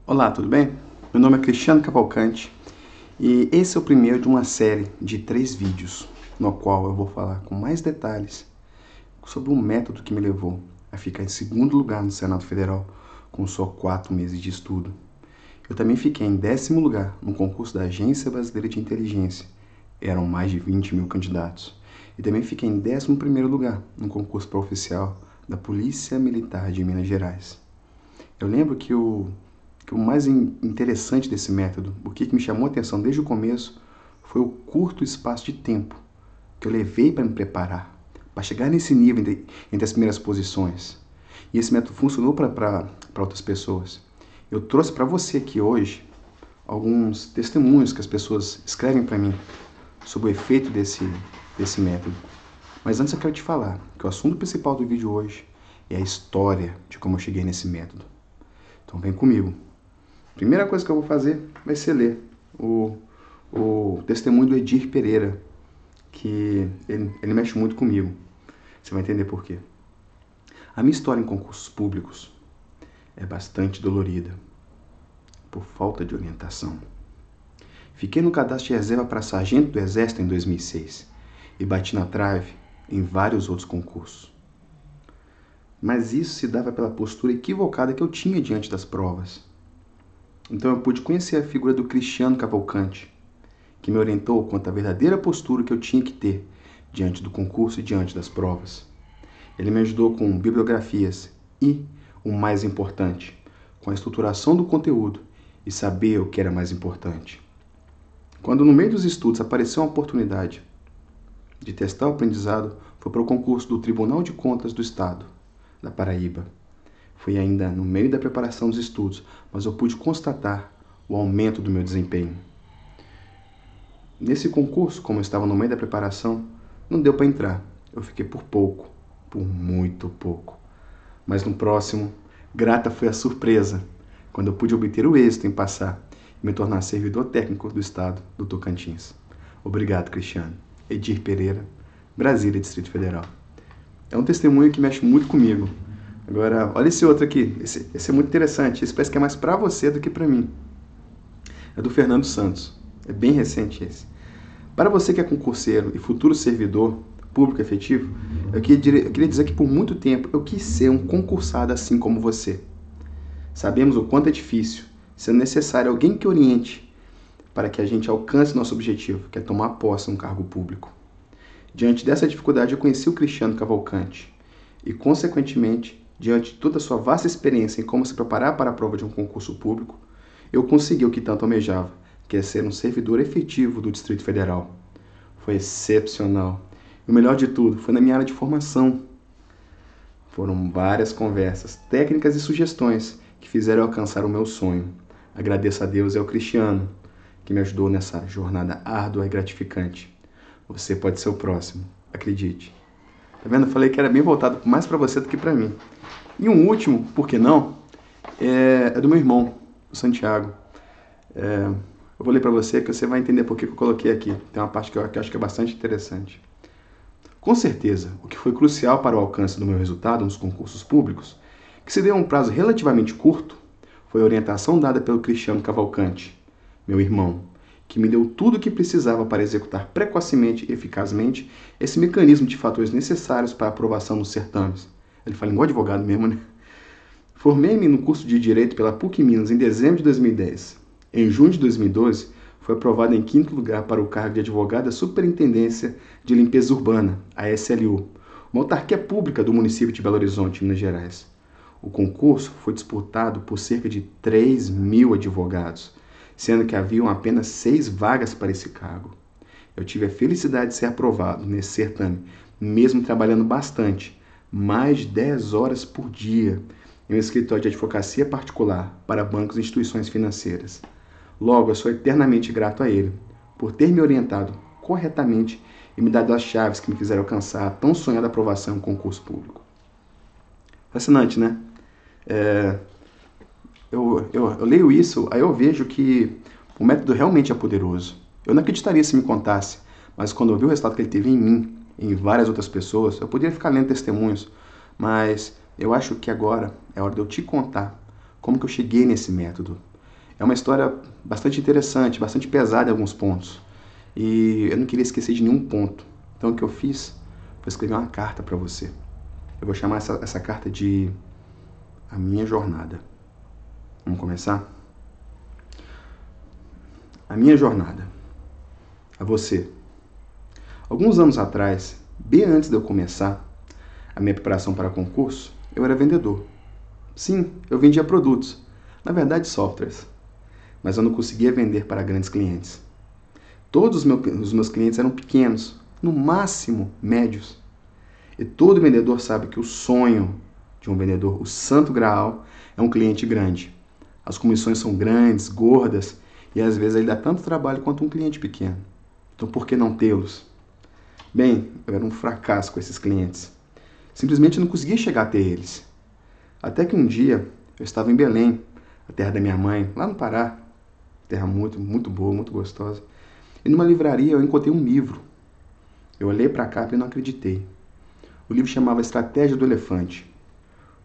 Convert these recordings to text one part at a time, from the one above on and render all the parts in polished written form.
Olá, tudo bem? Meu nome é Cristiano Cavalcante e esse é o primeiro de uma série de 3 vídeos, no qual eu vou falar com mais detalhes sobre o método que me levou a ficar em segundo lugar no Senado Federal com só 4 meses de estudo. Eu também fiquei em 10º lugar no concurso da Agência Brasileira de Inteligência, eram mais de 20 mil candidatos. E também fiquei em 11º lugar no concurso para oficial da Polícia Militar de Minas Gerais. Eu lembro que o mais interessante desse método, o que me chamou a atenção desde o começo, foi o curto espaço de tempo que eu levei para me preparar, para chegar nesse nível entre as primeiras posições. E esse método funcionou para outras pessoas. Eu trouxe para você aqui hoje alguns testemunhos que as pessoas escrevem para mim sobre o efeito desse método. Mas antes eu quero te falar que o assunto principal do vídeo hoje é a história de como eu cheguei nesse método. Então vem comigo. Primeira coisa que eu vou fazer vai ser ler o testemunho do Edir Pereira, que ele mexe muito comigo. Você vai entender por quê. A minha história em concursos públicos é bastante dolorida, por falta de orientação. Fiquei no cadastro de reserva para sargento do Exército em 2006 e bati na trave em vários outros concursos. Mas isso se dava pela postura equivocada que eu tinha diante das provas. Então eu pude conhecer a figura do Cristiano Cavalcante, que me orientou quanto à verdadeira postura que eu tinha que ter diante do concurso e diante das provas. Ele me ajudou com bibliografias e, o mais importante, com a estruturação do conteúdo e saber o que era mais importante. Quando no meio dos estudos apareceu uma oportunidade de testar o aprendizado, foi para o concurso do Tribunal de Contas do Estado, da Paraíba. Foi ainda no meio da preparação dos estudos, mas eu pude constatar o aumento do meu desempenho. Nesse concurso, como eu estava no meio da preparação, não deu para entrar. Eu fiquei por pouco, por muito pouco. Mas no próximo, grata foi a surpresa, quando eu pude obter o êxito em passar e me tornar servidor técnico do Estado do Tocantins. Obrigado, Cristiano. Edir Pereira, Brasília, Distrito Federal. É um testemunho que mexe muito comigo. Agora, olha esse outro aqui. Esse é muito interessante. Esse parece que é mais para você do que para mim. É do Fernando Santos. É bem recente esse. Para você que é concurseiro e futuro servidor público efetivo, eu queria dizer que por muito tempo eu quis ser um concursado assim como você. Sabemos o quanto é difícil, sendo necessário alguém que oriente para que a gente alcance nosso objetivo, que é tomar posse em um cargo público. Diante dessa dificuldade, eu conheci o Cristiano Cavalcante e, consequentemente, diante de toda a sua vasta experiência em como se preparar para a prova de um concurso público, eu consegui o que tanto almejava, que é ser um servidor efetivo do Distrito Federal. Foi excepcional. E o melhor de tudo, foi na minha área de formação. Foram várias conversas, técnicas e sugestões que fizeram alcançar o meu sonho. Agradeço a Deus e ao Cristiano, que me ajudou nessa jornada árdua e gratificante. Você pode ser o próximo, acredite. Tá vendo? Eu falei que era bem voltado mais para você do que para mim. E um último, por que não, é do meu irmão, o Santiago. Eu vou ler para você que você vai entender por que eu coloquei aqui. Tem uma parte que eu acho que é bastante interessante. Com certeza, o que foi crucial para o alcance do meu resultado nos concursos públicos, que se deu um prazo relativamente curto, foi a orientação dada pelo Cristiano Cavalcante, meu irmão, que me deu tudo o que precisava para executar precocemente e eficazmente esse mecanismo de fatores necessários para a aprovação dos certames. Ele fala igual advogado mesmo, né? Formei-me no curso de Direito pela PUC Minas em dezembro de 2010. Em junho de 2012, fui aprovado em 5º lugar para o cargo de advogado da Superintendência de Limpeza Urbana, a SLU, uma autarquia pública do município de Belo Horizonte, Minas Gerais. O concurso foi disputado por cerca de 3.000 advogados, sendo que haviam apenas 6 vagas para esse cargo. Eu tive a felicidade de ser aprovado nesse certame, mesmo trabalhando bastante, mais de 10 horas por dia, em um escritório de advocacia particular para bancos e instituições financeiras. Logo, eu sou eternamente grato a ele, por ter me orientado corretamente e me dado as chaves que me fizeram alcançar a tão sonhada aprovação em um concurso público. Fascinante, né? Eu leio isso, aí eu vejo que o método realmente é poderoso. Eu não acreditaria se me contasse, mas quando eu vi o resultado que ele teve em mim, em várias outras pessoas, eu poderia ficar lendo testemunhos, mas eu acho que agora é hora de eu te contar como que eu cheguei nesse método, É uma história bastante interessante, bastante pesada em alguns pontos. E eu não queria esquecer de nenhum ponto. Então o que eu fiz foi escrever uma carta para você. Eu vou chamar essa carta de A Minha Jornada. Vamos começar? A minha jornada. A você. Alguns anos atrás, bem antes de eu começar a minha preparação para concurso, eu era vendedor. Sim, eu vendia produtos, na verdade softwares, mas eu não conseguia vender para grandes clientes. Todos os meus clientes eram pequenos, no máximo médios. E todo vendedor sabe que o sonho de um vendedor, o santo graal, é um cliente grande. As comissões são grandes, gordas, e às vezes ele dá tanto trabalho quanto um cliente pequeno. Então por que não tê-los? Bem, eu era um fracasso com esses clientes. Simplesmente não conseguia chegar até eles. Até que um dia eu estava em Belém, a terra da minha mãe, lá no Pará. Terra muito, muito boa, muito gostosa. E numa livraria eu encontrei um livro. Eu olhei para a capa e não acreditei. O livro chamava Estratégia do Elefante.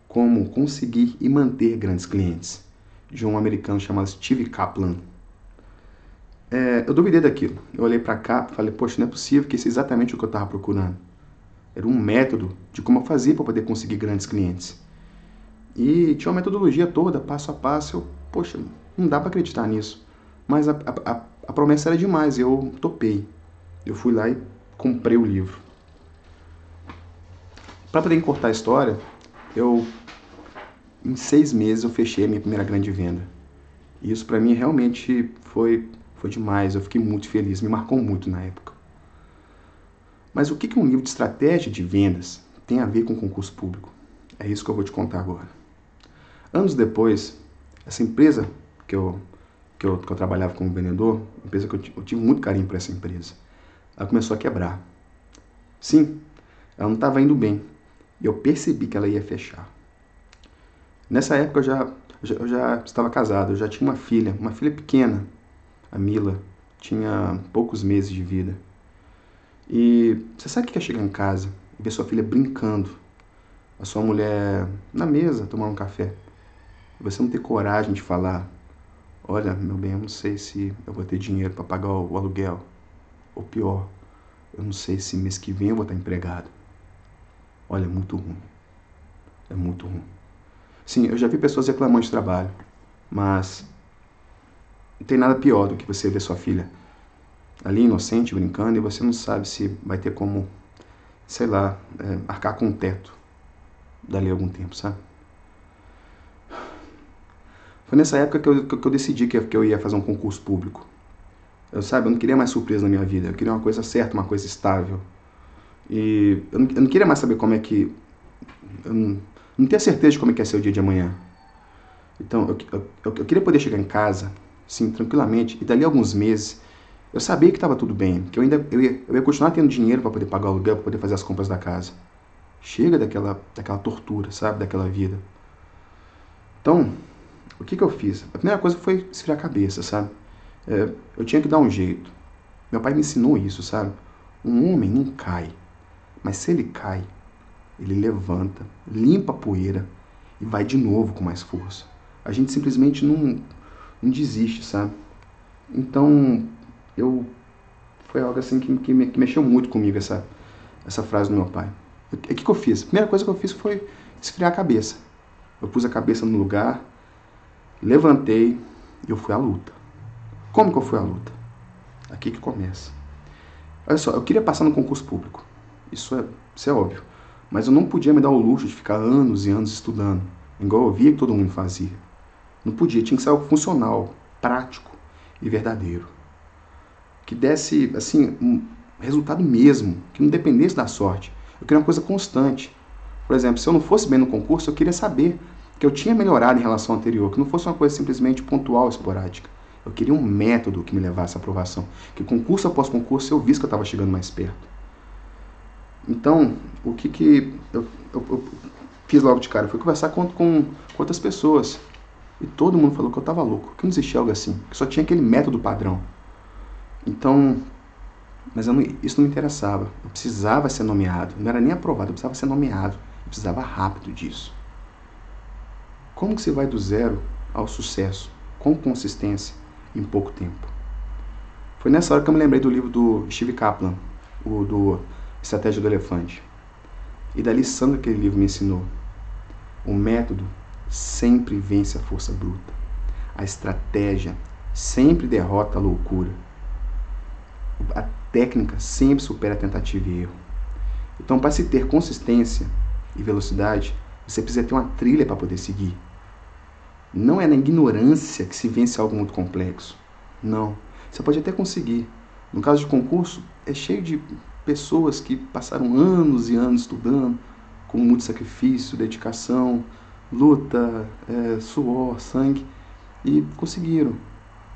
Como conseguir e manter grandes clientes, de um americano chamado Steve Kaplan. Eu duvidei daquilo. Eu olhei para cá e falei, poxa, não é possível que isso é exatamente o que eu estava procurando. Era um método de como eu fazia para poder conseguir grandes clientes. E tinha uma metodologia toda, passo a passo. Poxa, não dá para acreditar nisso. Mas a promessa era demais, eu topei. Eu fui lá e comprei o livro. Para poder encurtar a história, em 6 meses eu fechei a minha primeira grande venda. E isso para mim realmente foi demais, eu fiquei muito feliz, me marcou muito na época. Mas o que um livro de estratégia de vendas tem a ver com concurso público? É isso que eu vou te contar agora. Anos depois, essa empresa que eu trabalhava como vendedor, empresa que eu tive muito carinho por essa empresa, ela começou a quebrar. Sim, ela não estava indo bem. E eu percebi que ela ia fechar. Nessa época eu já estava casado, eu já tinha uma filha pequena, a Mila, tinha poucos meses de vida. E você sabe o que é chegar em casa e ver sua filha brincando, a sua mulher na mesa tomando um café, e você não ter coragem de falar, olha, meu bem, eu não sei se eu vou ter dinheiro para pagar o aluguel, ou pior, eu não sei se mês que vem eu vou estar empregado. Olha, é muito ruim. É muito ruim. Sim, eu já vi pessoas reclamando de trabalho, mas não tem nada pior do que você ver sua filha ali inocente, brincando, e você não sabe se vai ter como, sei lá, arcar com o teto dali a algum tempo, sabe? Foi nessa época que eu decidi que eu ia fazer um concurso público. Eu não queria mais surpresa na minha vida, eu queria uma coisa certa, uma coisa estável. E eu não queria mais saber como é que... Eu não tenho certeza de como é que ia ser o dia de amanhã. Então, eu queria poder chegar em casa, sim, tranquilamente, e dali a alguns meses, eu sabia que estava tudo bem, que eu ia continuar tendo dinheiro para poder pagar o aluguel, para poder fazer as compras da casa. Chega daquela tortura, sabe, daquela vida. Então, o que eu fiz? A primeira coisa foi esfriar a cabeça, sabe? Eu tinha que dar um jeito. Meu pai me ensinou isso, sabe? Um homem não cai, mas se ele cai, ele levanta, limpa a poeira e vai de novo com mais força. A gente simplesmente não desiste, sabe? Então, foi algo assim que mexeu muito comigo, essa frase do meu pai. O que eu fiz? A primeira coisa que eu fiz foi esfriar a cabeça. Eu pus a cabeça no lugar, levantei e eu fui à luta. Como que eu fui à luta? Aqui que começa. Olha só, eu queria passar no concurso público. Isso é óbvio. Mas eu não podia me dar o luxo de ficar anos e anos estudando, igual eu via que todo mundo fazia. Não podia, tinha que ser algo funcional, prático e verdadeiro. Que desse, assim, um resultado mesmo, que não dependesse da sorte. Eu queria uma coisa constante. Por exemplo, se eu não fosse bem no concurso, eu queria saber que eu tinha melhorado em relação ao anterior, que não fosse uma coisa simplesmente pontual, esporádica. Eu queria um método que me levasse à aprovação, que concurso após concurso eu visse que eu estava chegando mais perto. Então, o que eu fiz logo de cara foi conversar com outras pessoas. E todo mundo falou que eu estava louco, que não existia algo assim, que só tinha aquele método padrão. Então, mas isso não me interessava. Eu precisava ser nomeado. Não era nem aprovado, eu precisava ser nomeado. Eu precisava rápido disso. Como que você vai do zero ao sucesso com consistência, em pouco tempo. Foi nessa hora que eu me lembrei do livro do Steve Kaplan, o do Estratégia do Elefante. E da lição que aquele livro me ensinou. O método sempre vence a força bruta. A estratégia sempre derrota a loucura. A técnica sempre supera a tentativa e erro. Então, para se ter consistência e velocidade, você precisa ter uma trilha para poder seguir. Não é na ignorância que se vence algo muito complexo. Não. Você pode até conseguir. No caso de concurso, é cheio de pessoas que passaram anos e anos estudando, com muito sacrifício, dedicação, luta, suor, sangue, e conseguiram.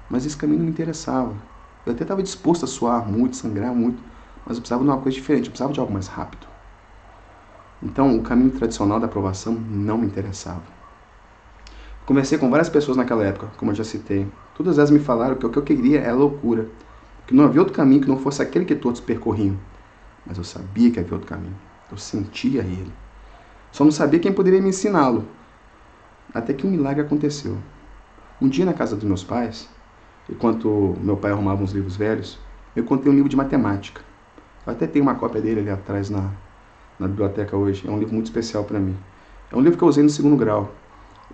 Mas esse caminho não me interessava. Eu até estava disposto a suar muito, sangrar muito, mas eu precisava de uma coisa diferente, eu precisava de algo mais rápido. Então, o caminho tradicional da aprovação não me interessava. Conversei com várias pessoas naquela época, como eu já citei. Todas elas me falaram que o que eu queria era loucura, que não havia outro caminho que não fosse aquele que todos percorriam. Mas eu sabia que havia outro caminho. Eu sentia ele. Só não sabia quem poderia me ensiná-lo. Até que um milagre aconteceu. Um dia na casa dos meus pais, enquanto meu pai arrumava uns livros velhos, eu encontrei um livro de matemática. Eu até tenho uma cópia dele ali atrás na biblioteca hoje. É um livro muito especial para mim. É um livro que eu usei no 2º grau.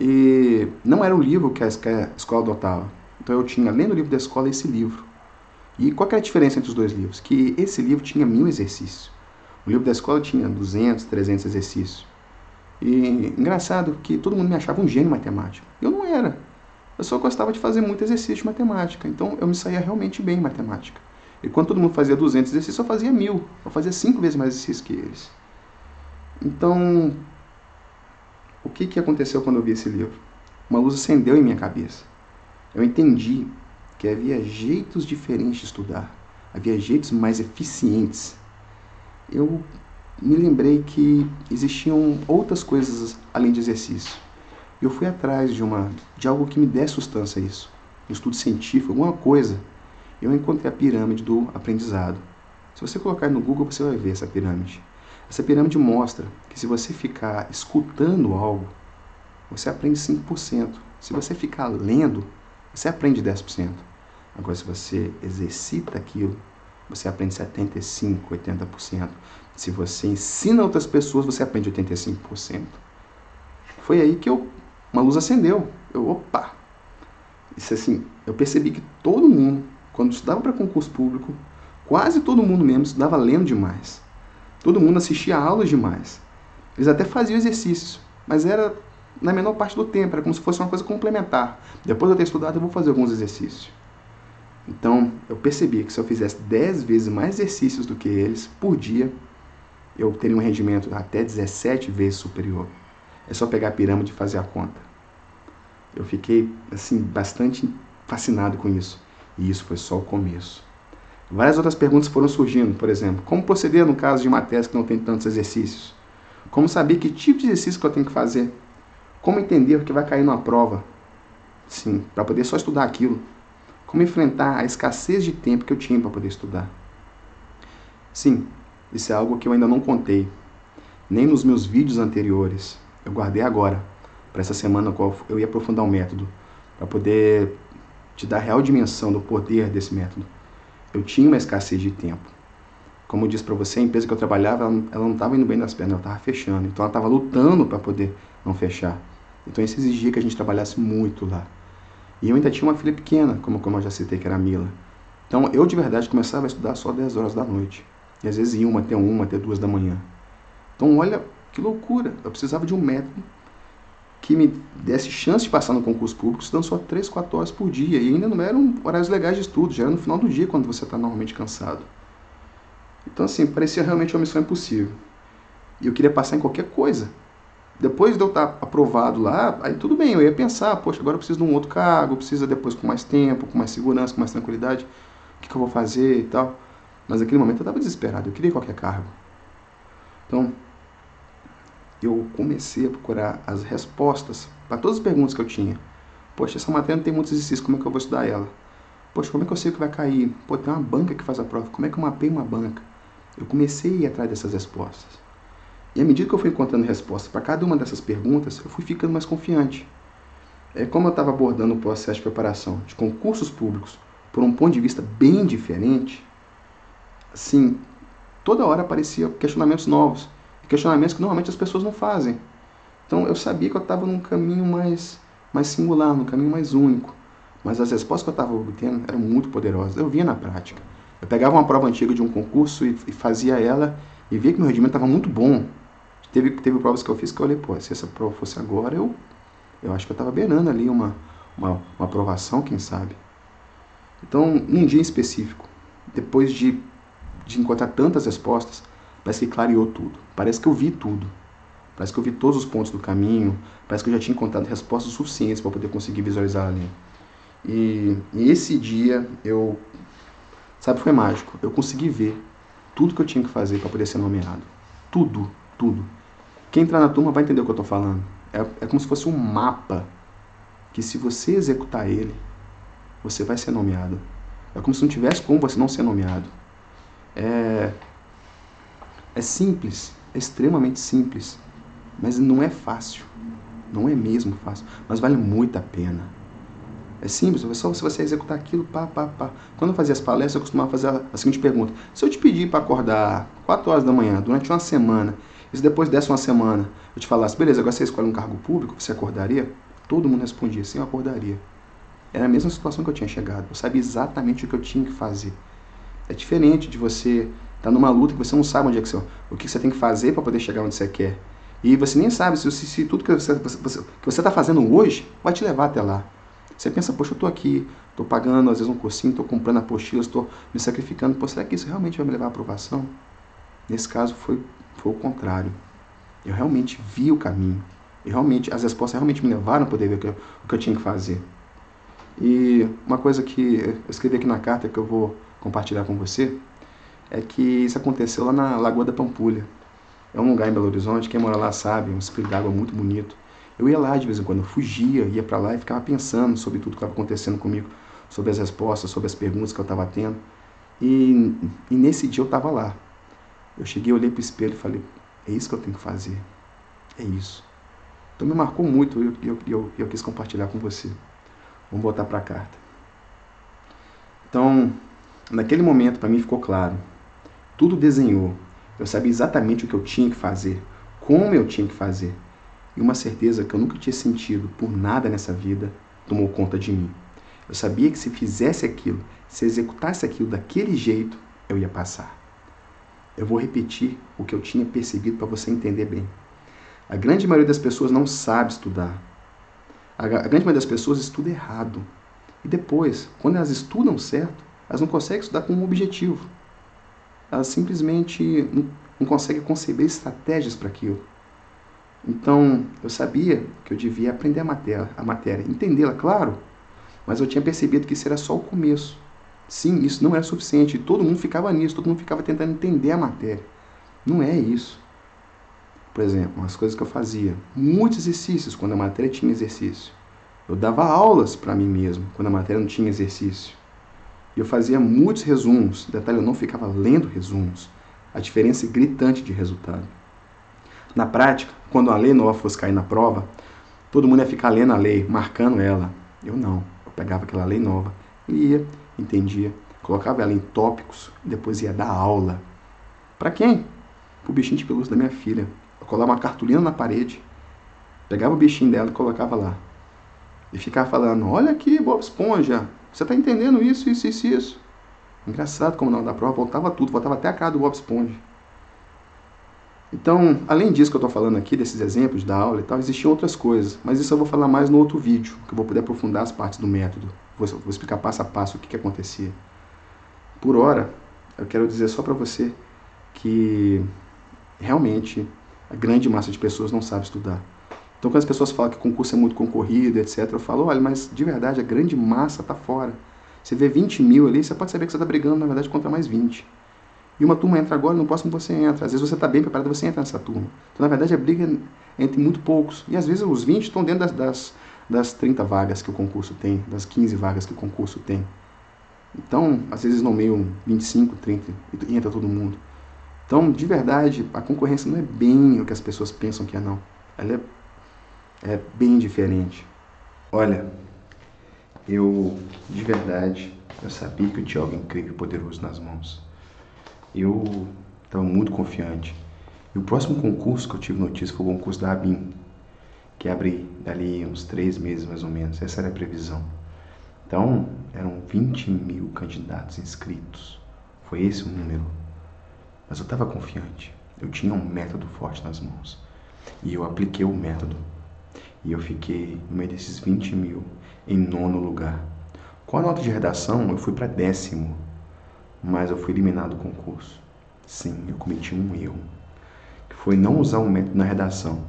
E não era o livro que a escola adotava. Então eu tinha, além do livro da escola, esse livro. E qual que era a diferença entre os dois livros? Que esse livro tinha 1000 exercícios. O livro da escola tinha 200, 300 exercícios. E engraçado que todo mundo me achava um gênio em matemática. Eu não era. Eu só gostava de fazer muito exercício de matemática. Então eu me saía realmente bem em matemática. E quando todo mundo fazia 200 exercícios, eu fazia 1000. Eu fazia 5 vezes mais exercícios que eles. Então, o que aconteceu quando eu vi esse livro? Uma luz acendeu em minha cabeça. Eu entendi que havia jeitos diferentes de estudar. Havia jeitos mais eficientes. Eu me lembrei que existiam outras coisas além de exercício. Eu fui atrás de algo que me desse sustância a isso. Um estudo científico, alguma coisa. Eu encontrei a pirâmide do aprendizado. Se você colocar no Google, você vai ver essa pirâmide. Essa pirâmide mostra que se você ficar escutando algo, você aprende 5%. Se você ficar lendo, você aprende 10%. Agora, se você exercita aquilo, você aprende 75%, 80%. Se você ensina outras pessoas, você aprende 85%. Foi aí que uma luz acendeu. Opa! Isso assim, eu percebi que todo mundo, quando estudava para concurso público, quase todo mundo mesmo estudava lendo demais. Todo mundo assistia a aulas demais. Eles até faziam exercícios, mas era na menor parte do tempo, era como se fosse uma coisa complementar. Depois de eu ter estudado, eu vou fazer alguns exercícios. Então, eu percebi que se eu fizesse 10 vezes mais exercícios do que eles por dia, eu teria um rendimento até 17 vezes superior. É só pegar a pirâmide e fazer a conta. Eu fiquei, assim, bastante fascinado com isso. E isso foi só o começo. Várias outras perguntas foram surgindo, por exemplo, como proceder no caso de matérias que não tem tantos exercícios? Como saber que tipo de exercício que eu tenho que fazer? Como entender o que vai cair numa prova? Sim, para poder só estudar aquilo. Como enfrentar a escassez de tempo que eu tinha para poder estudar? Sim, isso é algo que eu ainda não contei. Nem nos meus vídeos anteriores. Eu guardei agora, para essa semana na qual eu ia aprofundar o método, para poder te dar a real dimensão do poder desse método. Eu tinha uma escassez de tempo. Como eu disse para você, a empresa que eu trabalhava, ela não estava indo bem nas pernas, ela estava fechando. Então ela estava lutando para poder não fechar. Então isso exigia que a gente trabalhasse muito lá. E eu ainda tinha uma filha pequena, como eu já citei, que era a Mila. Então eu de verdade começava a estudar só 10 horas da noite. E às vezes ia até 2 da manhã. Então olha que loucura. Eu precisava de um método que me desse chance de passar no concurso público estudando só 3, 4 horas por dia. E ainda não eram horários legais de estudo, já era no final do dia quando você está normalmente cansado. Então assim, parecia realmente uma missão impossível. E eu queria passar em qualquer coisa. Depois de eu estar aprovado lá, aí tudo bem, eu ia pensar, poxa, agora eu preciso de um outro cargo, precisa depois com mais tempo, com mais segurança, com mais tranquilidade, o que eu vou fazer e tal. Mas naquele momento eu estava desesperado, eu queria qualquer cargo. Então, eu comecei a procurar as respostas para todas as perguntas que eu tinha. Poxa, essa matéria não tem muitos exercícios, como é que eu vou estudar ela? Poxa, como é que eu sei que vai cair? Pô, tem uma banca que faz a prova, como é que eu mapeio uma banca? Eu comecei a ir atrás dessas respostas. E à medida que eu fui encontrando respostas para cada uma dessas perguntas, eu fui ficando mais confiante. Como eu estava abordando o processo de preparação de concursos públicos por um ponto de vista bem diferente, assim, toda hora aparecia questionamentos novos, questionamentos que normalmente as pessoas não fazem. Então eu sabia que eu estava num caminho mais singular, num caminho mais único. Mas as respostas que eu estava obtendo eram muito poderosas. Eu via na prática. Eu pegava uma prova antiga de um concurso e fazia ela e via que meu rendimento estava muito bom. Teve provas que eu fiz que eu olhei, pô, se essa prova fosse agora, eu acho que eu estava beirando ali uma aprovação, quem sabe. Então, num dia específico, depois de encontrar tantas respostas, parece que clareou tudo. Parece que eu vi tudo. Parece que eu vi todos os pontos do caminho. Parece que eu já tinha encontrado respostas suficientes para poder conseguir visualizar ali. E esse dia, sabe, foi mágico. Eu consegui ver tudo que eu tinha que fazer para poder ser nomeado. Tudo, tudo. Quem entrar na turma vai entender o que eu estou falando. É como se fosse um mapa que, se você executar ele, você vai ser nomeado. É como se não tivesse como você não ser nomeado. É simples, é extremamente simples, mas não é fácil. Não é mesmo fácil, mas vale muito a pena. É simples, é só se você executar aquilo, pá. Quando eu fazia as palestras, eu costumava fazer a seguinte pergunta: se eu te pedir para acordar 4 horas da manhã durante uma semana, e se depois dessa uma semana eu te falasse, beleza, agora você escolhe um cargo público, você acordaria? Todo mundo respondia, sim, eu acordaria. Era a mesma situação que eu tinha chegado. Eu sabia exatamente o que eu tinha que fazer. É diferente de você estar numa luta que você não sabe onde é que o que você tem que fazer para poder chegar onde você quer. E você nem sabe se tudo que você está fazendo hoje vai te levar até lá. Você pensa, poxa, eu estou aqui, estou pagando às vezes um cursinho, estou comprando apostilas, estou me sacrificando. Pô, será que isso realmente vai me levar à aprovação? Nesse caso foi o contrário. Eu realmente vi o caminho. As respostas realmente me levaram a poder ver o que eu tinha que fazer. E uma coisa que eu escrevi aqui na carta que eu vou compartilhar com você é que isso aconteceu lá na Lagoa da Pampulha. É um lugar em Belo Horizonte, quem mora lá sabe, um espelho d'água muito bonito. Eu ia lá de vez em quando, eu fugia, ia para lá e ficava pensando sobre tudo que estava acontecendo comigo, sobre as respostas, sobre as perguntas que eu estava tendo. E nesse dia eu estava lá. Eu cheguei, olhei para o espelho e falei, é isso que eu tenho que fazer. É isso. Então me marcou muito e eu quis compartilhar com você. Vamos voltar para a carta. Então, naquele momento, para mim ficou claro. Tudo desenhou. Eu sabia exatamente o que eu tinha que fazer, como eu tinha que fazer. E uma certeza que eu nunca tinha sentido por nada nessa vida tomou conta de mim. Eu sabia que se fizesse aquilo, se executasse aquilo daquele jeito, eu ia passar. Eu vou repetir o que eu tinha percebido para você entender bem. A grande maioria das pessoas não sabe estudar. A grande maioria das pessoas estuda errado. E depois, quando elas estudam certo, elas não conseguem estudar com um objetivo. Elas simplesmente não conseguem conceber estratégias para aquilo. Então, eu sabia que eu devia aprender a matéria, entendê-la, claro, mas eu tinha percebido que isso era só o começo. Sim, isso não era suficiente. Todo mundo ficava nisso, todo mundo ficava tentando entender a matéria. Não é isso. Por exemplo, as coisas que eu fazia, muitos exercícios quando a matéria tinha exercício. Eu dava aulas para mim mesmo quando a matéria não tinha exercício. E eu fazia muitos resumos. Detalhe, eu não ficava lendo resumos. A diferença é gritante de resultado. Na prática, quando a lei nova fosse cair na prova, todo mundo ia ficar lendo a lei, marcando ela. Eu não. Eu pegava aquela lei nova, lia, entendia, colocava ela em tópicos e depois ia dar aula. Para quem? Para o bichinho de pelúcia da minha filha. Eu colava uma cartolina na parede, pegava o bichinho dela e colocava lá. E ficava falando, olha aqui, Bob Esponja, você está entendendo isso, isso, isso, isso. Engraçado como na hora da prova voltava tudo, voltava até a cara do Bob Esponja. Então, além disso que eu estou falando aqui, desses exemplos da aula e tal, existiam outras coisas, mas isso eu vou falar mais no outro vídeo, que eu vou poder aprofundar as partes do método. Vou explicar passo a passo o que acontecia. Por hora, eu quero dizer só para você que realmente a grande massa de pessoas não sabe estudar. Então, quando as pessoas falam que o concurso é muito concorrido, etc., eu falo, olha, mas de verdade, a grande massa está fora. Você vê 20 mil ali, você pode saber que você está brigando, na verdade, contra mais 20. E uma turma entra agora, no próximo você entra. Às vezes você está bem preparado, você entra nessa turma. Então, na verdade, a briga é entre muito poucos. E às vezes os 20 estão dentro das 30 vagas que o concurso tem, das 15 vagas que o concurso tem. Então, às vezes nomeiam 25, 30 e entra todo mundo. Então, de verdade, a concorrência não é bem o que as pessoas pensam que é, não. Ela é bem diferente. Olha, de verdade, eu sabia que eu tinha algo incrível e poderoso nas mãos. Eu estava muito confiante. E o próximo concurso que eu tive notícia foi o concurso da ABIN, que abre dali uns 3 meses mais ou menos. Essa era a previsão. Então, eram 20 mil candidatos inscritos. Foi esse o número. Mas eu estava confiante. Eu tinha um método forte nas mãos. E eu apliquei o método. E eu fiquei no meio desses 20 mil, em 9º lugar. Com a nota de redação, eu fui para 10º, mas eu fui eliminado do concurso. Sim, eu cometi um erro, que foi não usar o método na redação.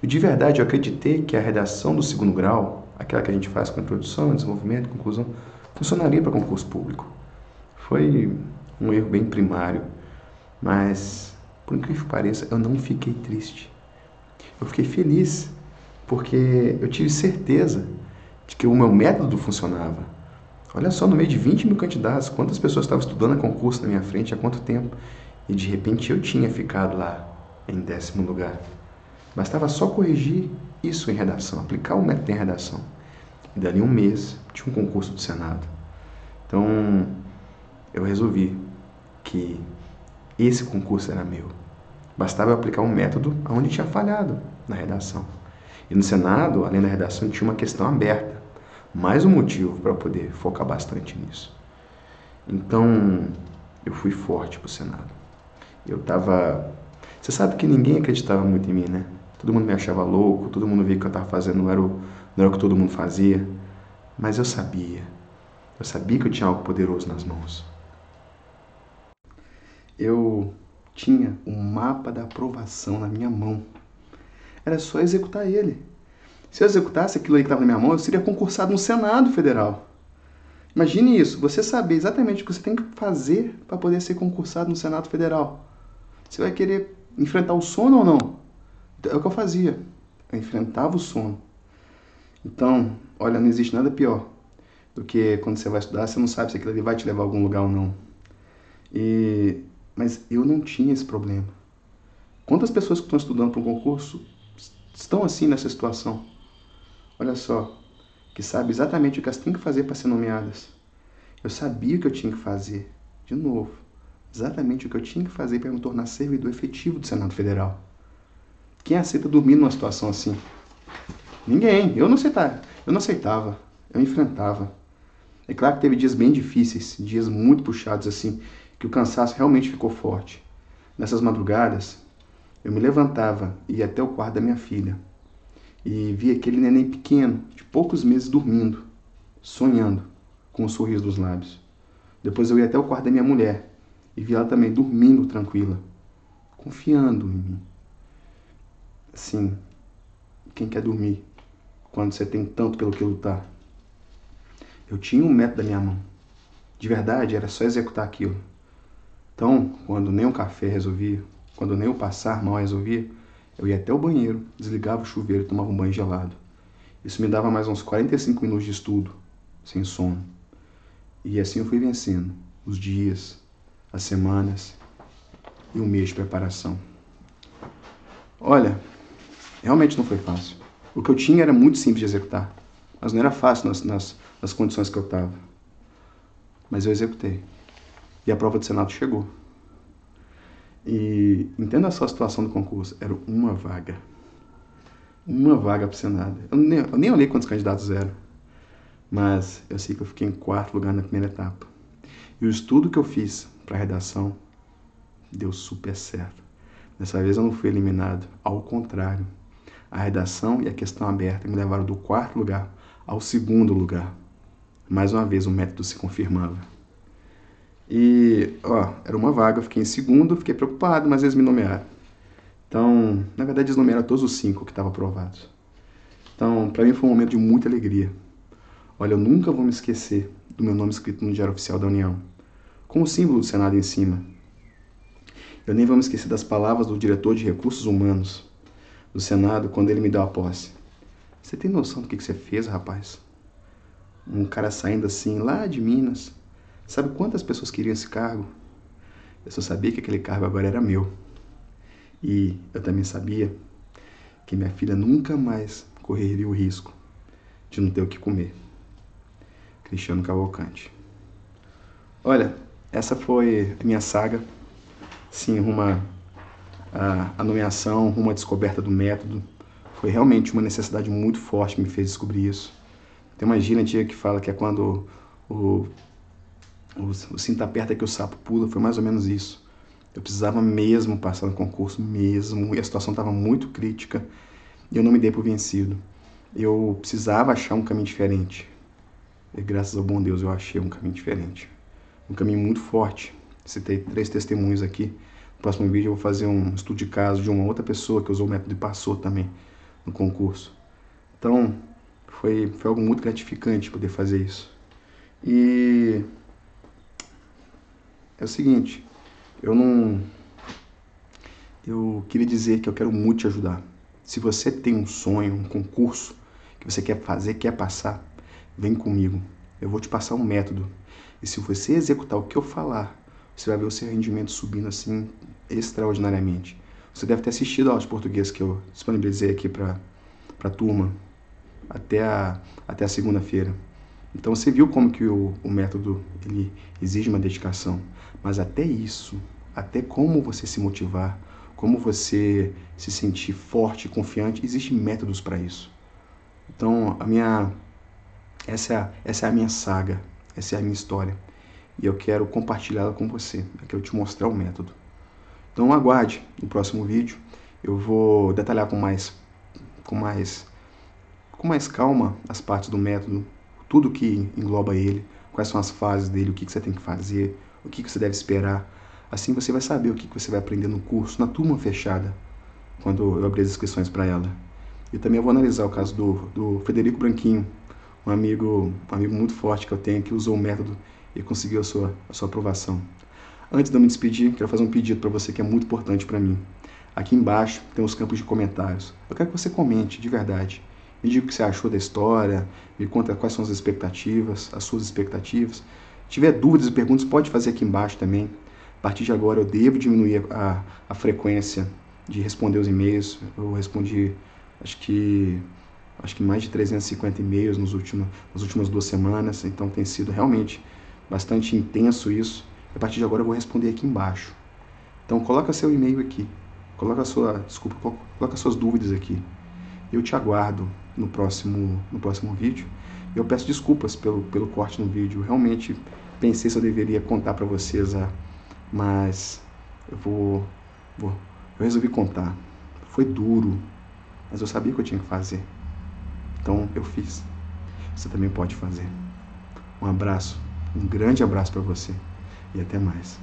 E de verdade, eu acreditei que a redação do 2º grau, aquela que a gente faz com introdução, desenvolvimento, conclusão, funcionaria para concurso público. Foi um erro bem primário, mas, por incrível que pareça, eu não fiquei triste. Eu fiquei feliz, porque eu tive certeza de que o meu método funcionava. Olha só, no meio de 20 mil candidatos, quantas pessoas estavam estudando a concurso na minha frente, há quanto tempo? E de repente eu tinha ficado lá em 10º lugar. Bastava só corrigir isso em redação, aplicar o método em redação. E dali um mês tinha um concurso do Senado. Então eu resolvi que esse concurso era meu. Bastava eu aplicar um método onde tinha falhado na redação. E no Senado, além da redação, tinha uma questão aberta. Mais um motivo para eu poder focar bastante nisso. Então, eu fui forte para o Senado. Eu estava... Você sabe que ninguém acreditava muito em mim, né? Todo mundo me achava louco, todo mundo via que o que eu estava fazendo não era o que todo mundo fazia. Mas eu sabia. Eu sabia que eu tinha algo poderoso nas mãos. Eu tinha um mapa da aprovação na minha mão. Era só executar ele. Se eu executasse aquilo aí que estava na minha mão, eu seria concursado no Senado Federal. Imagine isso, você saber exatamente o que você tem que fazer para poder ser concursado no Senado Federal. Você vai querer enfrentar o sono ou não? É o que eu fazia. Eu enfrentava o sono. Então, olha, não existe nada pior do que quando você vai estudar, você não sabe se aquilo ali vai te levar a algum lugar ou não. Mas eu não tinha esse problema. Quantas pessoas que estão estudando para um concurso estão assim nessa situação? Olha só, que sabe exatamente o que elas têm que fazer para ser nomeadas. Eu sabia o que eu tinha que fazer. De novo, exatamente o que eu tinha que fazer para me tornar servidor efetivo do Senado Federal. Quem aceita dormir numa situação assim? Ninguém. Eu não aceitava. Eu enfrentava. É claro que teve dias bem difíceis, dias muito puxados assim, que o cansaço realmente ficou forte. Nessas madrugadas, eu me levantava e ia até o quarto da minha filha. E via aquele neném pequeno, de poucos meses, dormindo, sonhando, com um sorriso nos lábios. Depois eu ia até o quarto da minha mulher e via ela também dormindo tranquila, confiando em mim. Assim, quem quer dormir quando você tem tanto pelo que lutar? Eu tinha um método da minha mão. De verdade, era só executar aquilo. Então, quando nem um café resolvia, quando nem o passar mal resolvia, eu ia até o banheiro, desligava o chuveiro e tomava um banho gelado. Isso me dava mais uns 45 minutos de estudo, sem sono. E assim eu fui vencendo os dias, as semanas e um mês de preparação. Olha, realmente não foi fácil. O que eu tinha era muito simples de executar, mas não era fácil nas condições que eu estava. Mas eu executei. E a prova do Senado chegou. E entenda só a situação do concurso. Era uma vaga. Uma vaga para o Senado. Eu nem olhei quantos candidatos eram. Mas eu sei que eu fiquei em 4º lugar na primeira etapa. E o estudo que eu fiz para a redação deu super certo. Dessa vez eu não fui eliminado. Ao contrário. A redação e a questão aberta me levaram do 4º lugar ao 2º lugar. Mais uma vez o método se confirmava. E, era uma vaga, eu fiquei em 2º, fiquei preocupado, mas eles me nomearam. Então, na verdade, eles nomearam todos os 5 que estavam aprovados. Então, para mim foi um momento de muita alegria. Olha, eu nunca vou me esquecer do meu nome escrito no Diário Oficial da União, com o símbolo do Senado em cima. Eu nem vou me esquecer das palavras do diretor de Recursos Humanos do Senado quando ele me deu a posse. Você tem noção do que você fez, rapaz? Um cara saindo assim, lá de Minas. Sabe quantas pessoas queriam esse cargo? Eu só sabia que aquele cargo agora era meu. E eu também sabia que minha filha nunca mais correria o risco de não ter o que comer. Cristiano Cavalcante. Olha, essa foi a minha saga, sim, rumo à nomeação, rumo à descoberta do método. Foi realmente uma necessidade muito forte que me fez descobrir isso. Tem uma gíria antiga que fala que é quando o cinto aperta que o sapo pula, foi mais ou menos isso. Eu precisava mesmo passar no concurso, mesmo, e a situação estava muito crítica, e eu não me dei por vencido. Eu precisava achar um caminho diferente. E graças ao bom Deus eu achei um caminho diferente. Um caminho muito forte. Citei 3 testemunhos aqui. No próximo vídeo eu vou fazer um estudo de caso de uma outra pessoa que usou o método e passou também no concurso. Então, foi algo muito gratificante poder fazer isso. E é o seguinte, eu queria dizer que eu quero muito te ajudar. Se você tem um sonho, um concurso que você quer fazer, quer passar, vem comigo. Eu vou te passar um método. E se você executar o que eu falar, você vai ver o seu rendimento subindo assim extraordinariamente. Você deve ter assistido a aula de português que eu disponibilizei aqui para a turma até a segunda-feira. Então você viu como que o método ele exige uma dedicação, mas até isso, até como você se motivar, como você se sentir forte e confiante, existem métodos para isso. Então essa é a minha saga, essa é a minha história e eu quero compartilhá-la com você, eu quero te mostrar o método. Então aguarde no próximo vídeo, eu vou detalhar com mais calma as partes do método, tudo que engloba ele, quais são as fases dele, o que você tem que fazer, o que você deve esperar. Assim você vai saber o que você vai aprender no curso, na turma fechada, quando eu abrir as inscrições para ela. E também eu vou analisar o caso do Frederico Branquinho, um amigo muito forte que eu tenho, que usou o método e conseguiu a sua aprovação. Antes de eu me despedir, quero fazer um pedido para você que é muito importante para mim. Aqui embaixo tem os campos de comentários. Eu quero que você comente, de verdade. Me diga o que você achou da história, me conta quais são as expectativas, as suas expectativas. Se tiver dúvidas e perguntas, pode fazer aqui embaixo também. A partir de agora eu devo diminuir a frequência de responder os e-mails. Eu respondi, acho que mais de 350 e-mails nas últimas 2 semanas, então tem sido realmente bastante intenso isso. A partir de agora eu vou responder aqui embaixo. Então coloca seu e-mail aqui, coloca suas dúvidas aqui. Eu te aguardo no próximo vídeo. Eu peço desculpas pelo corte no vídeo. Realmente pensei se eu deveria contar para vocês, mas eu resolvi contar. Foi duro, mas eu sabia que eu tinha que fazer. Então eu fiz. Você também pode fazer. Um abraço, um grande abraço para você e até mais.